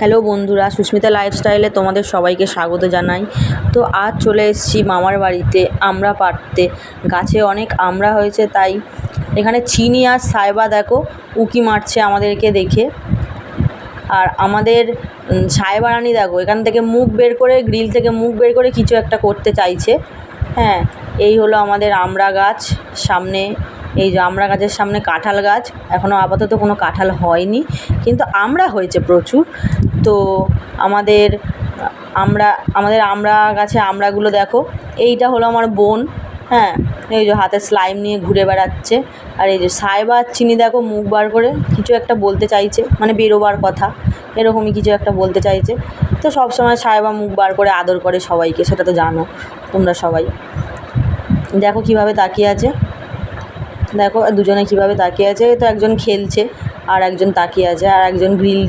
Hello বন্ধুরা, সুস্মিতা লাইফস্টাইলে তোমাদের সবাইকে স্বাগত জানাই। তো আজ চলে এসেছি মামার বাড়িতে আমড়া পাড়তে। গাছে অনেক আমড়া হয়েছে, তাই এখানে চিনি আর সাইবা দেখো উঁকি মারছে আমাদেরকে দেখে। আর আমাদের সাইবা রানী দেখো এখান থেকে মুখ বের করে, গ্রিল থেকে মুখ বের করে কিছু একটা করতে চাইছে। হ্যাঁ, এই হলো আমাদের আমড়া গাছ। সামনে এই যে আমড়া গাছের সামনে কাঁঠাল গাছ, এখনও আপাতত কোনো কাঁঠাল হয়নি, কিন্তু আমড়া হয়েছে প্রচুর। তো আমাদের আমড়া গাছে আমড়াগুলো দেখো। এইটা হলো আমার বোন। হ্যাঁ, এই যে হাতে স্লাইম নিয়ে ঘুরে বেড়াচ্ছে। আর এই যে সাইবা আর চিনি দেখো মুখ বার করে কিছু একটা বলতে চাইছে, মানে বেরোবার কথা এরকমই কিছু একটা বলতে চাইছে। তো সবসময় সাইবা মুখ বার করে আদর করে সবাইকে, সেটা তো জানো তোমরা সবাই। দেখো কীভাবে তাকিয়ে আছে, দেখো দুজনে কীভাবে তাকিয়ে আছে। তো একজন খেলছে আর একজন তাকিয়ে আছে, আর একজন গ্রিল